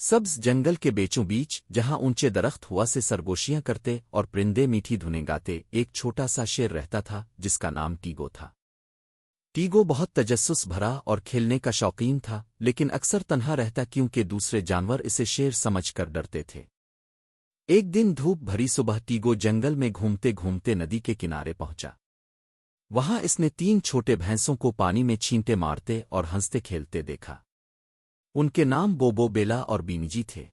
سبز جنگل کے بیچوں بیچ جہاں اونچے درخت ہوا سے سرگوشیاں کرتے اور پرندے میٹھی دھنیں گاتے، ایک چھوٹا سا شیر رہتا تھا جس کا نام ٹیگو تھا۔ ٹیگو بہت تجسس بھرا اور کھیلنے کا شوقین تھا، لیکن اکثر تنہا رہتا کیونکہ دوسرے جانور اسے شیر سمجھ کر ڈرتے تھے۔ ایک دن دھوپ بھری صبح ٹیگو جنگل میں گھومتے گھومتے ندی کے کنارے پہنچا۔ وہاں اس نے 3 چھوٹے بھینسوں کو پانی میں چھینٹے مارتے اور ہنستے کھیلتے دیکھا۔ ان کے نام بوبو، بیلا اور بینجی تھے۔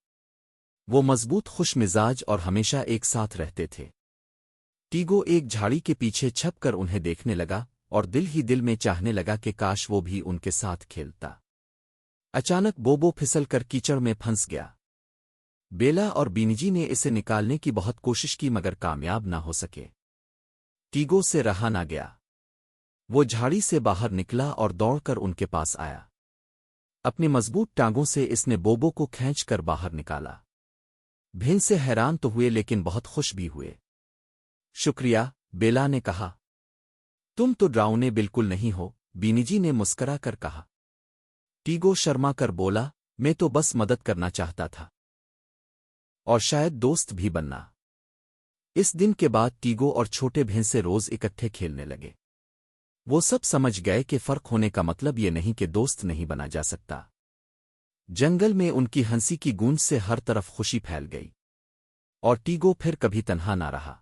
وہ مضبوط، خوش مزاج اور ہمیشہ ایک ساتھ رہتے تھے۔ ٹیگو ایک جھاڑی کے پیچھے چھپ کر انہیں دیکھنے لگا اور دل ہی دل میں چاہنے لگا کہ کاش وہ بھی ان کے ساتھ کھیلتا۔ اچانک بوبو پھسل کر کیچڑ میں پھنس گیا۔ بیلا اور بینجی نے اسے نکالنے کی بہت کوشش کی مگر کامیاب نہ ہو سکے۔ ٹیگو سے رہا نہ گیا۔ وہ جھاڑی سے باہر نکلا اور دوڑ کر ان کے پاس آیا۔ اپنی مضبوط ٹانگوں سے اس نے بوبو کو کھینچ کر باہر نکالا۔ بھینسے حیران تو ہوئے لیکن بہت خوش بھی ہوئے۔ شکریہ، بیلا نے کہا۔ تم تو ڈراؤنے بالکل نہیں ہو، بینجی نے مسکرا کر کہا۔ ٹیگو شرما کر بولا، میں تو بس مدد کرنا چاہتا تھا، اور شاید دوست بھی بننا۔ اس دن کے بعد ٹیگو اور چھوٹے بھینسے روز اکٹھے کھیلنے لگے۔ وہ سب سمجھ گئے کہ فرق ہونے کا مطلب یہ نہیں کہ دوست نہیں بنا جا سکتا۔ جنگل میں ان کی ہنسی کی گونج سے ہر طرف خوشی پھیل گئی، اور ٹیگو پھر کبھی تنہا نہ رہا۔